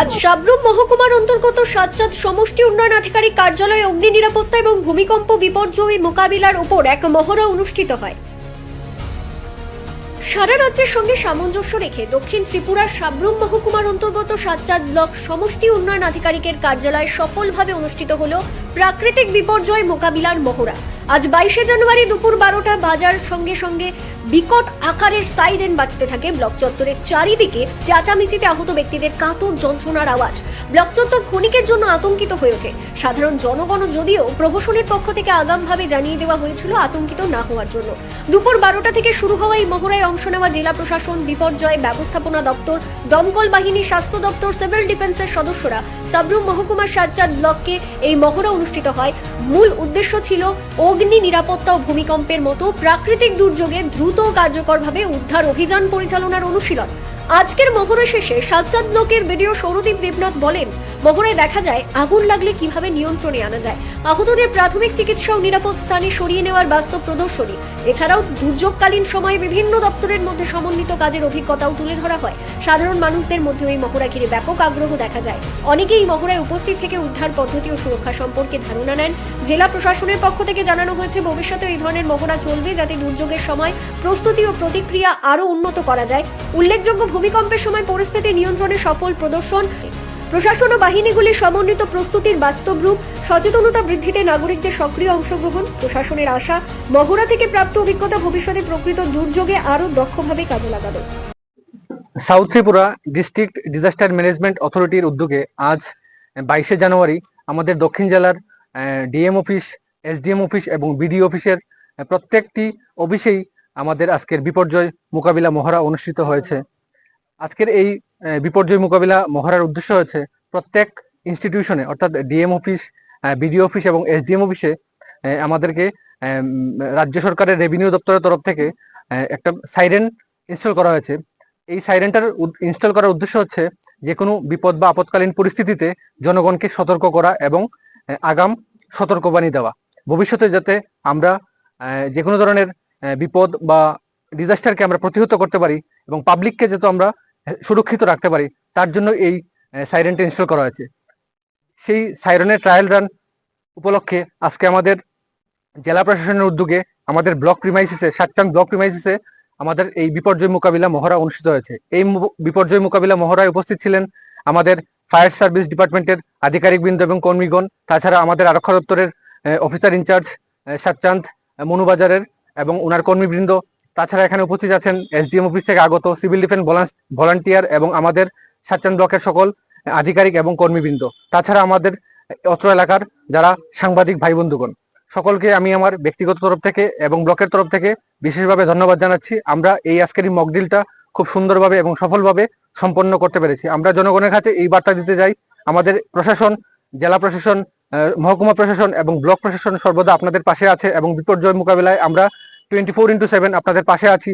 আজ সাবরুম মহকুমার অন্তর্গত সাতচাঁদ সমষ্টি উন্নয়ন আধিকারিক কার্যালয়ে অগ্নি নিরাপত্তা এবং ভূমিকম্প বিপর্যয় মোকাবিলার উপর এক মহড়া অনুষ্ঠিত হয়। সারা রাজ্যের সঙ্গে সামঞ্জস্য রেখে দক্ষিণ ত্রিপুরার সাবরুম মহকুমার অন্তর্গত সাতচাঁদ ব্লক সমষ্টি উন্নয়ন আধিকারিকের কার্যালয়ে সফলভাবে অনুষ্ঠিত হল প্রাকৃতিক বিপর্যয় মোকাবিলার মহড়া। আজ 22শে জানুয়ারি দুপুর 12টা বাজার সঙ্গে সঙ্গে বিকট আকারের সাইরেন বাজতে থাকে। ব্লক চত্বরের চারিদিকে চেঁচামেচিতে আহত ব্যক্তিদের কাতর যন্ত্রণার আওয়াজ। ব্লক চত্বর ক্ষণিকের জন্য আতঙ্কিত হয়ে ওঠে। সাধারণ জনগণ যদিও প্রশাসনের পক্ষ থেকে আগামভাবে জানিয়ে দেওয়া হয়েছিল আতঙ্কিত না হওয়ার জন্য। দুপুর 12টা থেকে শুরু হওয়া এই মহড়ায় অংশ নেওয়া জেলা প্রশাসন, বিপর্যয় ব্যবস্থাপনা দপ্তর, দমকল বাহিনী, স্বাস্থ্য দপ্তর, সিভিল ডিফেন্সের সদস্যরা সাবরুম মহকুমার সাতচাঁদ ব্লককে এই মহড়া অনুষ্ঠিত হয়। মূল উদ্দেশ্য ছিল অগ্নি নিরাপত্তা ও ভূমিকম্পের মতো প্রাকৃতিক দুর্যোগে দ্রুত ও কার্যকরভাবে উদ্ধার অভিযান পরিচালনার অনুশীলন। আজকের মহড়া শেষে সাতচাঁদ ব্লকের বিডিও সৌরদীপ দেবনাথ বলেন, মহড়ায় দেখা যায় আগুন লাগলে কিভাবে নিয়ন্ত্রণে আনা যায়, আহতদের প্রাথমিক চিকিৎসা ও নিরাপদ স্থানে সরিয়ে নেওয়ার বাস্তব প্রদর্শনী। এছাড়াও দুর্যোগকালীন সময়ে বিভিন্ন দপ্তরের মধ্যে সমন্বিত কাজের অভিজ্ঞতাও তুলে ধরা হয়। সাধারণ মানুষদের মধ্যে এই মহড়া ঘিরে ব্যাপক আগ্রহ দেখা যায়। অনেকেই মহড়ায় উপস্থিত থেকে উদ্ধার পদ্ধতি ও সুরক্ষা সম্পর্কে ধারণা নেন। জেলা প্রশাসনের পক্ষ থেকে জানানো হয়েছে ভবিষ্যতে এই ধরনের মহড়া চলবে, যাতে দুর্যোগের সময় প্রস্তুতি ও প্রতিক্রিয়া আরও উন্নত করা যায়। উল্লেখযোগ্য, ভূমিকম্পের সময় পরিস্থিতি নিয়ন্ত্রণে সফল প্রদর্শন, প্রশাসন ও বাহিনীগুলির সমন্বিত প্রস্তুতির বাস্তব রূপ, সচেতনতা বৃদ্ধিতে নাগরিকদের সক্রিয় অংশগ্রহণ। প্রশাসনের আশা, মহড়া থেকে প্রাপ্ত অভিজ্ঞতা ভবিষ্যতে প্রকৃত দুর্যোগে আরও দক্ষভাবে কাজে লাগাবে। South Tripura district disaster management অথরিটির উদ্যোগে আজ 22শে জানুয়ারি আমাদের দক্ষিণ জেলার ডিএম অফিস, এসডিএম অফিস এবং বিডিও অফিসের প্রত্যেকটি অফিসেই আমাদের আজকের বিপর্যয় মোকাবিলা মহড়া অনুষ্ঠিত হয়েছে। আজকের এই বিপর্যয় মোকাবিলা মহড়ার উদ্দেশ্য হচ্ছে প্রত্যেক ইনস্টিটিউশনে অর্থাৎ ডিএম অফিস, বিডিও অফিস এবং এসডিএম অফিসে আমাদেরকে রাজ্য সরকারের রেভিনিউ দপ্তরের তরফ থেকে একটা সাইরেন ইনস্টল করা হয়েছে। এই সাইরেনটার ইনস্টল করার উদ্দেশ্য হচ্ছে যে কোনো বিপদ বা আপৎকালীন পরিস্থিতিতে জনগণকে সতর্ক করা এবং আগাম সতর্কবাণী দেওয়া, ভবিষ্যতে যাতে আমরা যে কোনো ধরনের বিপদ বা ডিজাস্টারকে আমরা প্রতিহত করতে পারি এবং পাবলিককে যাতে আমরা সুরক্ষিত রাখতে পারি, তার জন্য এই সাইরেনটা ইনস্টল করা হয়েছে। সেই সাইরেনের ট্রায়াল রান উপলক্ষে আজকে আমাদের জেলা প্রশাসনের উদ্যোগে আমাদের ব্লক প্রিমাইসিসে, সাতচাঁদ ব্লক প্রিমাইসিসে আমাদের এই বিপর্যয় মোকাবিলা মহড়া অনুষ্ঠিত হয়েছে। এই বিপর্যয় মোকাবিলা মহড়ায় উপস্থিত ছিলেন আমাদের ফায়ার সার্ভিস ডিপার্টমেন্টের আধিকারিকবৃন্দ এবং কর্মীগণ, তাছাড়া আমাদের আরক্ষা দপ্তরের অফিসার ইনচার্জ সাতচাঁদ মনুবাজারের এবং ওনার কর্মীবৃন্দ। তাছাড়া এখানে উপস্থিত আছেন এসডিএম অফিস থেকে আগত সিভিল ডিফেন্স ভলান্টিয়ার এবং আমাদের সাতচাঁদ ব্লকের সকল আধিকারিক এবং কর্মীবৃন্দ। তাছাড়া আমাদের অত্র এলাকার যারা সাংবাদিক ভাই বন্ধুগণ, সকলকে আমি আমার ব্যক্তিগত তরফ থেকে এবং ব্লকের তরফ থেকে বিশেষভাবে ধন্যবাদ জানাচ্ছি। আমরা এই আজকের এই মকড্রিলটা খুব সুন্দরভাবে এবং সফলভাবে সম্পন্ন করতে পেরেছি। আমরা জনগণের কাছে এই বার্তা দিতে চাই, আমাদের প্রশাসন, জেলা প্রশাসন, মহকুমা প্রশাসন এবং ব্লক প্রশাসন সর্বদা আপনাদের পাশে আছে এবং বিপর্যয় মোকাবিলায় আমরা 24x7 আপনাদের পাশে আছি।